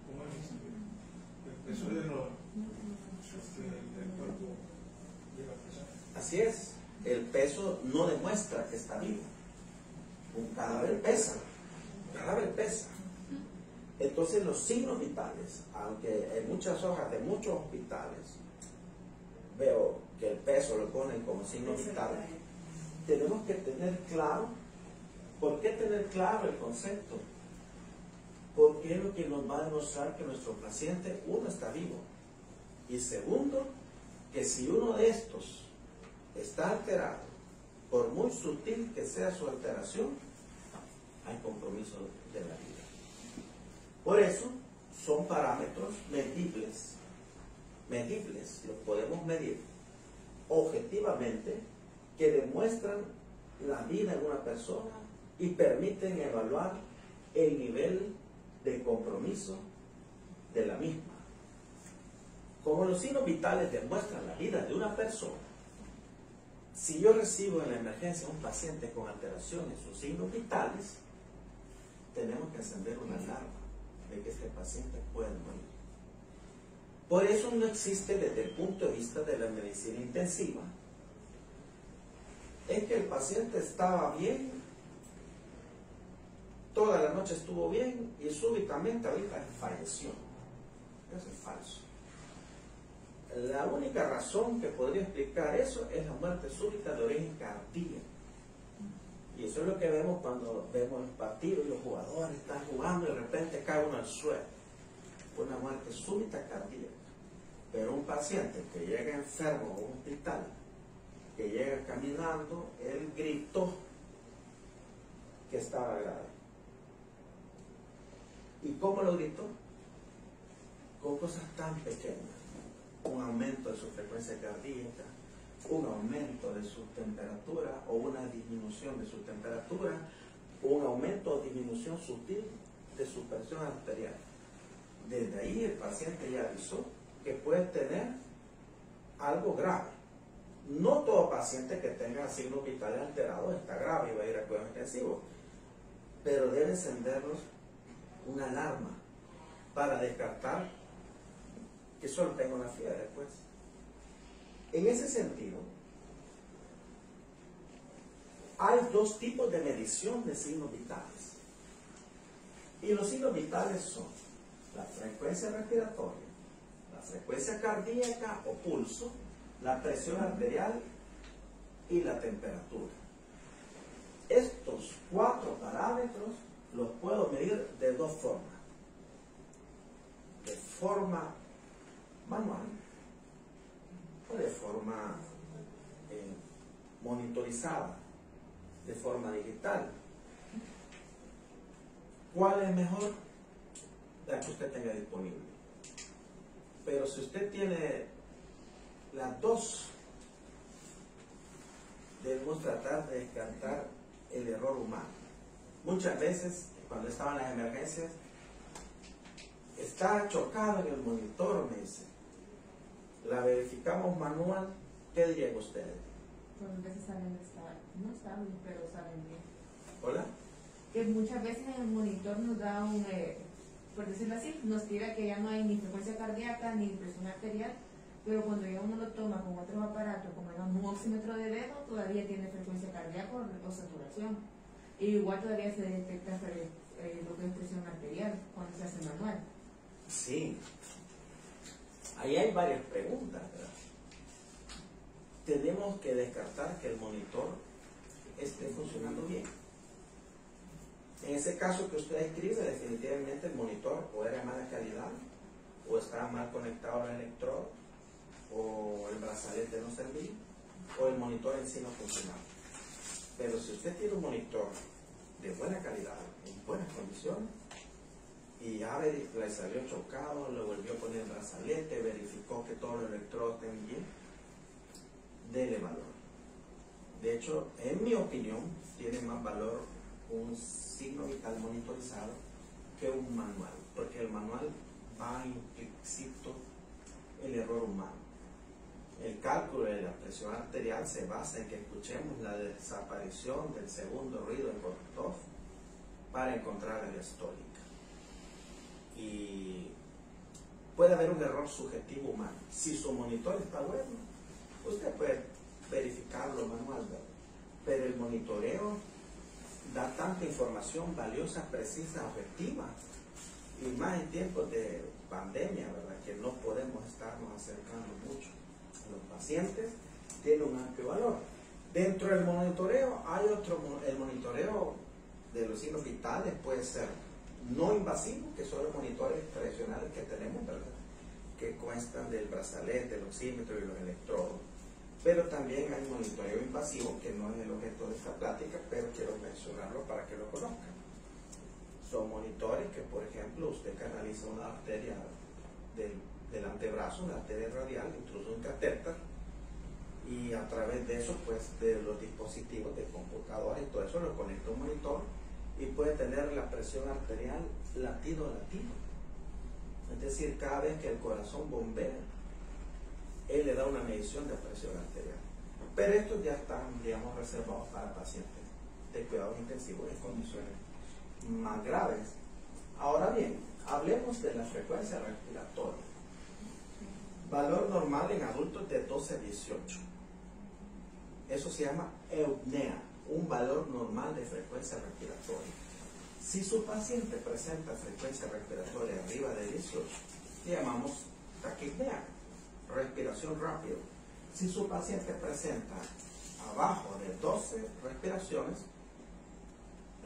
¿Cómo es? El peso de lo del cuerpo de la persona. Así es. El peso no demuestra que está vivo. Un cadáver pesa. Un cadáver pesa. Entonces los signos vitales, aunque en muchas hojas de muchos hospitales veo que el peso lo ponen como signo vital, tenemos que tener claro. ¿Por qué tener claro el concepto? Porque es lo que nos va a demostrar que nuestro paciente, uno, está vivo, y segundo, que si uno de estos está alterado, por muy sutil que sea su alteración, hay compromiso de la vida. Por eso son parámetros medibles, los podemos medir objetivamente, que demuestran la vida en una persona y permiten evaluar el nivel de compromiso de la misma. Como los signos vitales demuestran la vida de una persona, si yo recibo en la emergencia un paciente con alteraciones en sus signos vitales, tenemos que encender una alarma de que este paciente puede morir. Por eso no existe desde el punto de vista de la medicina intensiva, es que el paciente estaba bien, toda la noche estuvo bien y súbitamente ahorita falleció. Eso es falso. La única razón que podría explicar eso es la muerte súbita de origen cardíaco. Y eso es lo que vemos cuando vemos los partidos y los jugadores están jugando y de repente cae uno al suelo. Una muerte súbita cardíaca. Pero un paciente que llega enfermo a un hospital, que llega caminando, él gritó que estaba grave. ¿Y cómo lo gritó? Con cosas tan pequeñas. Un aumento de su frecuencia cardíaca, un aumento de su temperatura o una disminución de su temperatura, un aumento o disminución sutil de su presión arterial. Desde ahí el paciente ya avisó que puede tener algo grave. No todo paciente que tenga signos vitales alterados está grave y va a ir a cuidados intensivos, pero debe encenderlos una alarma para descartar que solo tengo una fiebre, pues. En ese sentido, hay dos tipos de medición de signos vitales. Y los signos vitales son la frecuencia respiratoria, la frecuencia cardíaca o pulso, la presión arterial y la temperatura. Estos 4 parámetros los puedo medir de dos formas. De forma manual o de forma monitorizada, de forma digital. ¿Cuál es mejor? La que usted tenga disponible. Pero si usted tiene las dos, debemos tratar de descartar el error humano. Muchas veces, cuando estaban las emergencias, está chocado en el monitor, me dice. La verificamos manual, ¿qué dirían ustedes? Pues a veces salen no estables, pero salen bien. ¿Hola? Que muchas veces en el monitor nos da un, por decirlo así, nos tira que ya no hay ni frecuencia cardíaca ni presión arterial, pero cuando ya uno lo toma con otros aparatos, como un oxímetro de dedo, todavía tiene frecuencia cardíaca o saturación. Y igual todavía se detecta lo que es presión arterial cuando se hace manual. Sí. Ahí hay varias preguntas, ¿verdad? Tenemos que descartar que el monitor esté funcionando bien. En ese caso que usted escribe, definitivamente el monitor o era de mala calidad, o estaba mal conectado al electrodo, o el brazalete no servía, o el monitor en sí no funcionaba. Pero si usted tiene un monitor de buena calidad, en buenas condiciones, y ya le salió chocado, le volvió a poner el brazalete, verificó que todos los electrodos estén bien, dele valor. De hecho, en mi opinión, tiene más valor un signo vital monitorizado que un manual, porque el manual va implícito el error humano. El cálculo de la presión arterial se basa en que escuchemos la desaparición del segundo ruido en Korthoff para encontrar la diastólica. Y puede haber un error subjetivo humano. Si su monitor está bueno, usted puede verificarlo manual, ¿verdad? Pero el monitoreo da tanta información valiosa, precisa, objetiva, y más en tiempos de pandemia, ¿verdad? Que no podemos estarnos acercando mucho a los pacientes, tiene un amplio valor. Dentro del monitoreo hay otro, el monitoreo de los signos vitales puede ser no invasivo, que son los monitores tradicionales que tenemos, ¿verdad? Que constan del brazalete, del oxímetro y los electrodos. Pero también hay monitoreo invasivo, que no es el objeto de esta plática, pero quiero mencionarlo para que lo conozcan. Son monitores que, por ejemplo, usted canaliza una arteria del antebrazo, una arteria radial, introduce un catéter, y a través de eso, pues, de los dispositivos de computadores y todo eso, lo conecta a un monitor y puede tener la presión arterial latido a latido. Es decir, cada vez que el corazón bombea, él le da una medición de presión arterial. Pero estos ya están, digamos, reservados para pacientes de cuidados intensivos en condiciones más graves. Ahora bien, hablemos de la frecuencia respiratoria. Valor normal en adultos de 12 a 18. Eso se llama eupnea, un valor normal de frecuencia respiratoria. Si su paciente presenta frecuencia respiratoria arriba de 18, le llamamos taquipnea, respiración rápida. Si su paciente presenta abajo de 12 respiraciones,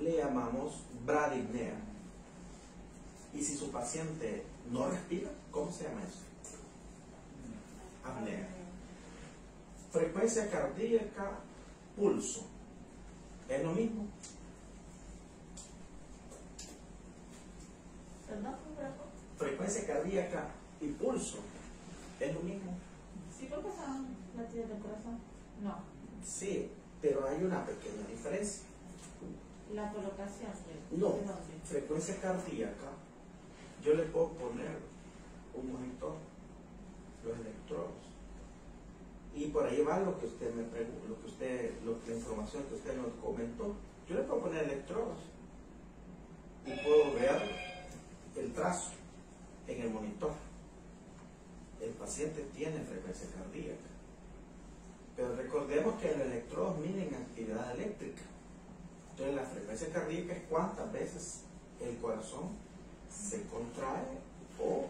le llamamos bradipnea. Y si su paciente no respira, ¿cómo se llama eso? Apnea. Frecuencia cardíaca, pulso. ¿Es lo mismo? ¿Perdón? Frecuencia cardíaca y pulso. ¿Es lo mismo? Sí, porque son latidos del corazón. No. Sí, pero hay una pequeña diferencia. La colocación. No, frecuencia cardíaca, yo le puedo poner un monitor, los electrodos. Y por ahí va lo que usted me preguntó, la información que usted nos comentó. Yo le puedo poner electrodos y puedo ver trazo en el monitor. El paciente tiene frecuencia cardíaca. Pero recordemos que los electrodos miden actividad eléctrica. Entonces la frecuencia cardíaca es cuántas veces el corazón se contrae o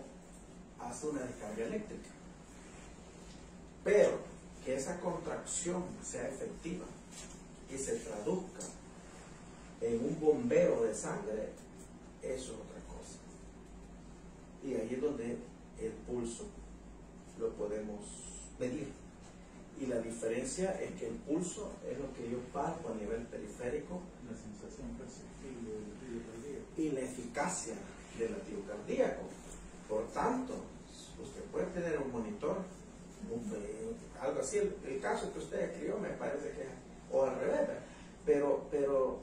hace una descarga eléctrica. Pero que esa contracción sea efectiva y se traduzca en un bombeo de sangre, eso es otra cosa. Y ahí es donde el pulso lo podemos medir. Y la diferencia es que el pulso es lo que yo palpo a nivel periférico, La sensación perceptible del latido cardíaco. y la eficacia del latido cardíaco. Por tanto, usted puede tener un monitor, algo así, el caso que usted escribió me parece que, o al revés, pero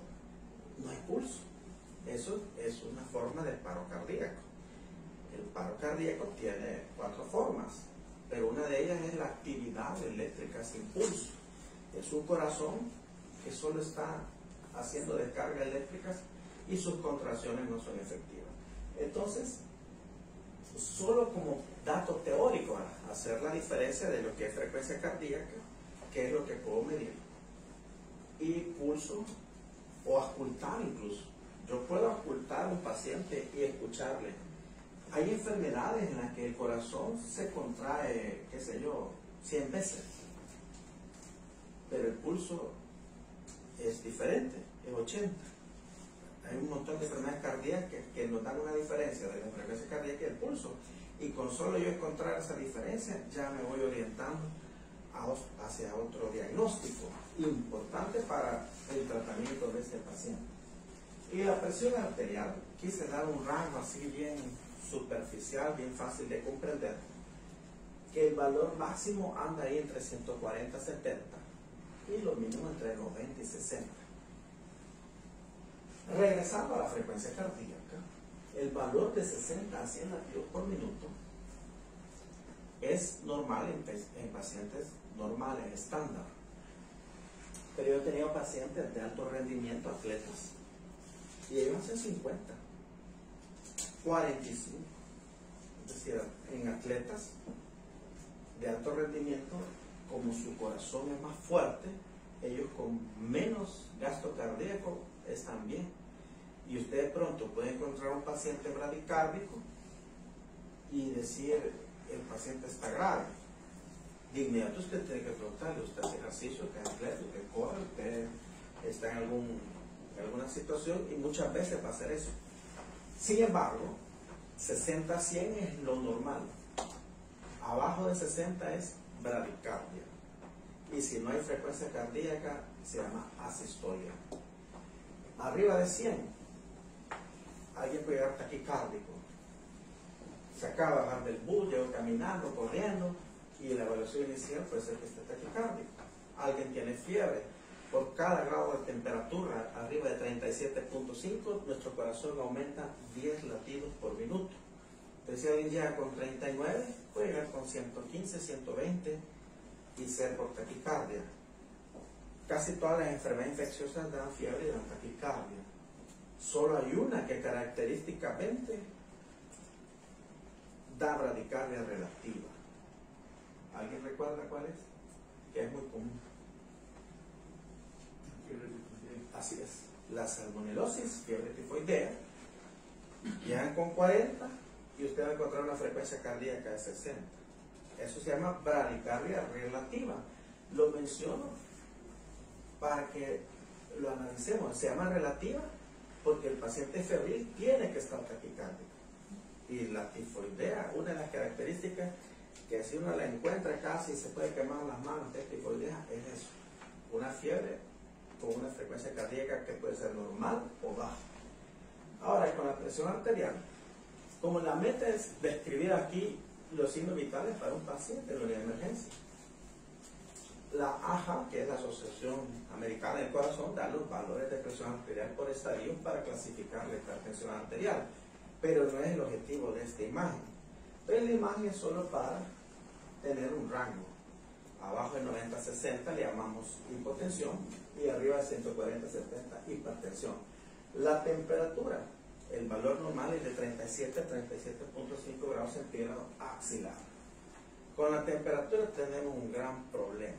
no hay pulso. Eso es una forma de paro cardíaco. El paro cardíaco tiene 4 formas, pero una de ellas es la actividad eléctrica sin pulso. Es un corazón que solo está haciendo descargas eléctricas y sus contracciones no son efectivas. Entonces, solo como dato teórico, hacer la diferencia de lo que es frecuencia cardíaca, que es lo que puedo medir, y pulso, o auscultar incluso. Yo puedo auscultar a un paciente y escucharle. Hay enfermedades en las que el corazón se contrae, qué sé yo, 100 veces, pero el pulso es diferente, es 80. Hay un montón de enfermedades cardíacas que nos dan una diferencia de la frecuencia cardíaca y el pulso, y con solo yo encontrar esa diferencia ya me voy orientando hacia otro diagnóstico importante para el tratamiento de este paciente. Y la presión arterial, quise dar un rango así bien superficial, bien fácil de comprender, que el valor máximo anda ahí entre 140 y 70 y lo mínimo entre 90 y 60. Regresando a la frecuencia cardíaca, el valor de 60 a 100 latidos por minuto es normal en pacientes normales, estándar. Pero yo he tenido pacientes de alto rendimiento, atletas, y ellos hacen 50, 45. Es decir, en atletas de alto rendimiento, como su corazón es más fuerte, ellos con menos gasto cardíaco están bien. Y usted de pronto puede encontrar un paciente bradicárdico y decir, el paciente está grave. De inmediato usted tiene que preguntarle, usted hace ejercicio, usted es atleta, usted corre, usted está en alguna situación, y muchas veces va a hacer eso. Sin embargo, 60 a 100 es lo normal. Abajo de 60 es bradicardia. Y si no hay frecuencia cardíaca, se llama asistolia. Arriba de 100, alguien puede llegar taquicárdico. Se acaba de bajar del bus, llegó caminando, corriendo, y la evaluación inicial puede ser que esté taquicárdico. Alguien tiene fiebre. Por cada grado de temperatura arriba de 37.5, nuestro corazón aumenta 10 latidos por minuto. Entonces, si alguien llega con 39, puede llegar con 115, 120 y ser por taquicardia. Casi todas las enfermedades infecciosas dan fiebre y dan taquicardia. Solo hay una que característicamente da bradicardia relativa. ¿Alguien recuerda cuál es? Que es muy común. Así es, la salmonelosis, fiebre tifoidea, llegan con 40 y usted va a encontrar una frecuencia cardíaca de 60. Eso se llama bradicardia relativa. Lo menciono para que lo analicemos. Se llama relativa porque el paciente febril tiene que estar taquicárdico. Y la tifoidea, una de las características que si uno la encuentra casi se puede quemar las manos de tifoidea, es eso, una fiebre con una frecuencia cardíaca que puede ser normal o baja. Ahora, con la presión arterial, como la meta es describir aquí los signos vitales para un paciente en la unidad de emergencia, la AHA, que es la Asociación Americana del Corazón, da los valores de presión arterial por estadio para clasificar la hipertensión arterial, pero no es el objetivo de esta imagen. Entonces, la imagen es solo para tener un rango. Abajo de 90-60 le llamamos hipotensión y arriba de 140-70 hipertensión. La temperatura El valor normal es de 37 a 37.5 grados centígrados axilar. Con la temperatura tenemos un gran problema,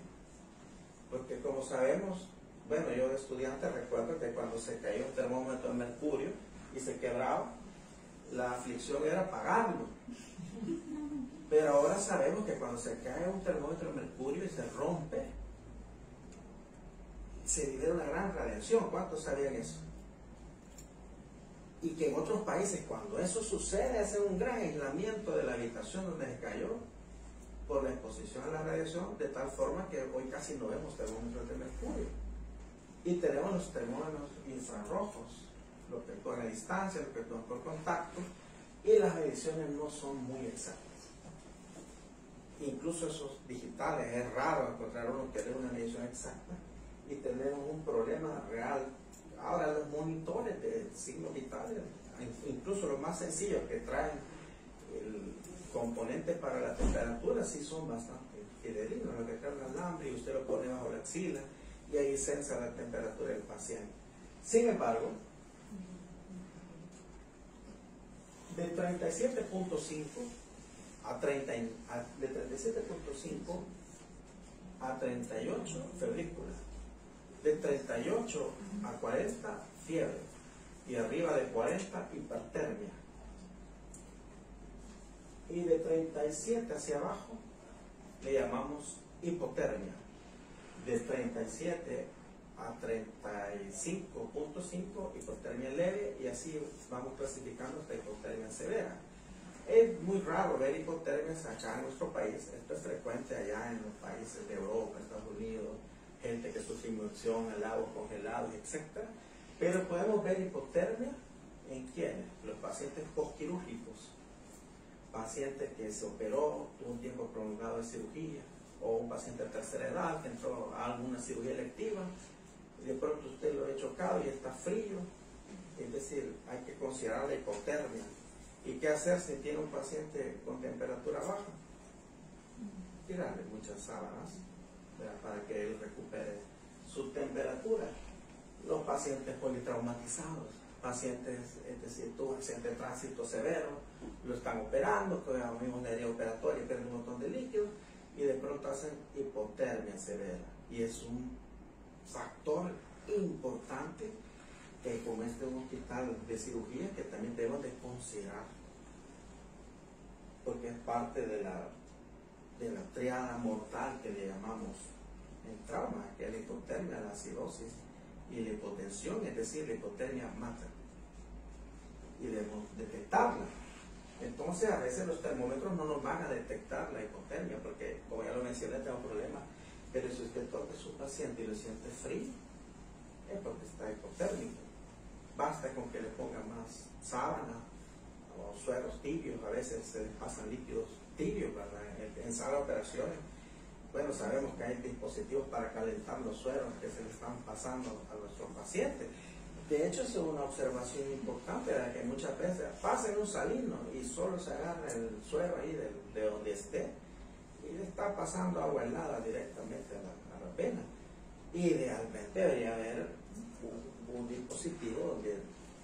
porque como sabemos, bueno, yo de estudiante recuerdo que cuando se caía un termómetro de mercurio y se quebraba, la aflicción era apagarlo. Pero ahora sabemos que cuando se cae un termómetro de mercurio y se rompe, se libera una gran radiación. ¿Cuántos sabían eso? Y que en otros países, cuando eso sucede, hacen un gran aislamiento de la habitación donde se cayó por la exposición a la radiación, de tal forma que hoy casi no vemos termómetros de mercurio. Y tenemos los termómetros infrarrojos, los que actúan a distancia, los que actúan por contacto, y las mediciones no son muy exactas. Incluso esos digitales, es raro encontrar uno que dé una medición exacta, y tenemos un problema real. Ahora los monitores de signos vitales, incluso los más sencillos que traen el componente para la temperatura, sí son bastante fidelinos, lo que trae el alambre y usted lo pone bajo la axila y ahí sensa la temperatura del paciente. Sin embargo, de 37.5 a 38 febrícula, de 38 a 40 fiebre y arriba de 40 hipertermia, y de 37 hacia abajo le llamamos hipotermia, de 37 a 35.5 hipotermia leve, y así vamos clasificando hasta hipotermia severa. Es muy raro ver hipotermias acá en nuestro país. Esto es frecuente allá en los países de Europa, Estados Unidos, gente que sufre inmersión al agua congelados, etc. Pero podemos ver hipotermia en quienes, los pacientes postquirúrgicos, paciente que se operó, tuvo un tiempo prolongado de cirugía, o un paciente de tercera edad que entró a alguna cirugía electiva y de pronto usted lo ha chocado y está frío, es decir, hay que considerar la hipotermia. ¿Y qué hacer si tiene un paciente con temperatura baja? Tirarle muchas sábanas, ¿verdad?, para que él recupere su temperatura. Los pacientes politraumatizados, pacientes, es decir, tuvo accidente de tránsito severo, lo están operando, que mismo una herida operatoria, pierden un montón de líquidos y de pronto hacen hipotermia severa. Y es un factor importante que, como este es un hospital de cirugía, que también debemos de considerar, porque es parte de la triada mortal que le llamamos en trauma, que es la hipotermia, la acidosis y la hipotensión, es decir, la hipotermia mata, y debemos detectarla. Entonces a veces los termómetros no nos van a detectar la hipotermia, porque como ya lo mencioné, tengo problemas, pero si usted toca a su paciente y lo siente frío, es porque está hipotérmico. Basta con que le ponga más sábana o sueros tibios, a veces se les pasan líquidos tibios, ¿verdad? En sala de operaciones, bueno, sabemos que hay dispositivos para calentar los sueros que se le están pasando a nuestros pacientes. De hecho, es una observación importante, ¿verdad?, que muchas veces pasen un salino y solo se agarra el suero ahí de donde esté y le está pasando agua helada directamente a la vena. Idealmente debería haber un dispositivo donde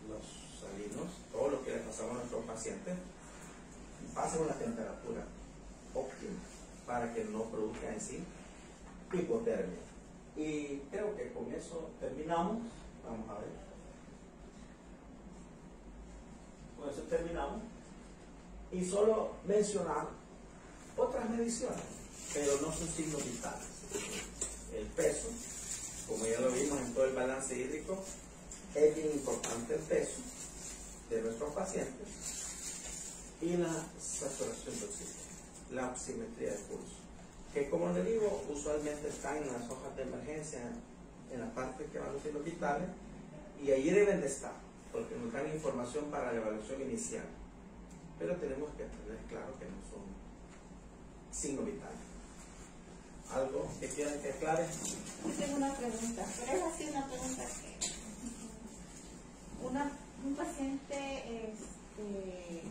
los salinos, todo lo que le pasamos a nuestros pacientes, pasen una temperatura óptima para que no produzca en sí hipotermia. Y creo que con eso terminamos. Vamos a ver. Con eso terminamos. Y solo mencionar otras mediciones, pero no son signos vitales. El peso, como ya lo vimos en todo el balance hídrico, es bien importante el peso de nuestros pacientes, y la saturación de oxígeno, la oximetría de pulso, que como les digo, usualmente están en las hojas de emergencia, en la parte que van los signos vitales, y allí deben de estar, porque nos dan información para la evaluación inicial, pero tenemos que tener claro que no son signos vitales. ¿Algo que quieran que aclare? Yo tengo una pregunta, pero es así una pregunta que un paciente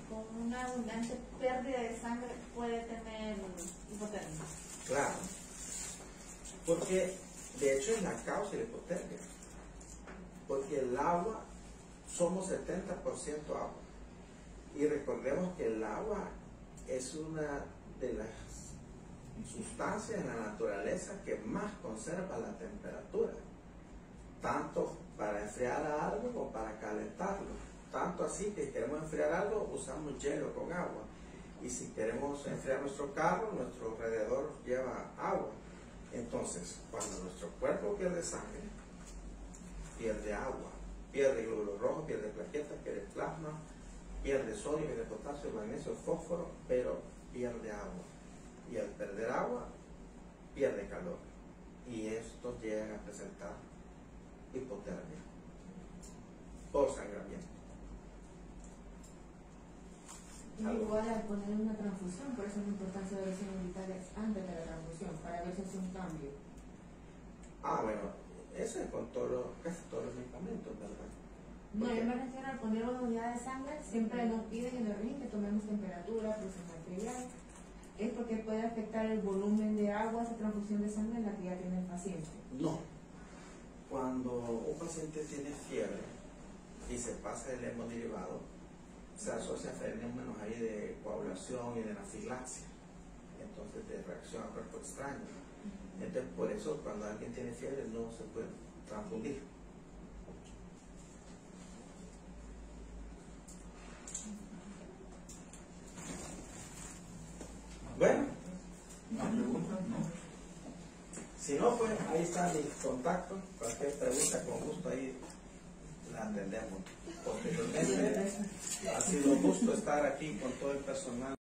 con una abundante pérdida de sangre puede tener hipotermia. Claro, porque de hecho es la causa de la hipotermia, porque el agua somos 70% agua. Y recordemos que el agua es una de las sustancias en la naturaleza que más conserva la temperatura, tanto para enfriar algo como para calentarlo. Tanto así que si queremos enfriar algo, usamos hielo con agua. Y si queremos enfriar nuestro carro, nuestro alrededor lleva agua. Entonces, cuando nuestro cuerpo pierde sangre, pierde agua, pierde glóbulos rojos, pierde plaquetas, pierde plasma, pierde sodio, pierde potasio, magnesio, fósforo, pero pierde agua. Y al perder agua, pierde calor. Y estos llegan a presentar hipotermia o sangramiento. Igual al poner una transfusión, por eso es la importancia de los signos vitales antes de la transfusión, para ver si hace un cambio. Bueno, eso es con casi todos los medicamentos, ¿verdad? No, yo me refiero al poner una unidad de sangre, siempre nos piden en el régimen que tomemos temperatura, presión arterial. Es porque puede afectar el volumen de agua, esa transfusión de sangre en la que ya tiene el paciente. No. Cuando un paciente tiene fiebre y se pasa el hemodderivado, se asocia fenómenos ahí de coagulación y de anafilaxia, entonces de reacción a cuerpo extraño. Entonces, por eso, cuando alguien tiene fiebre, no se puede transfundir. Bueno, si no, pues ahí está mi contacto. Cualquier pregunta, con gusto ahí la atendemos. Posteriormente, ha sido un gusto estar aquí con todo el personal.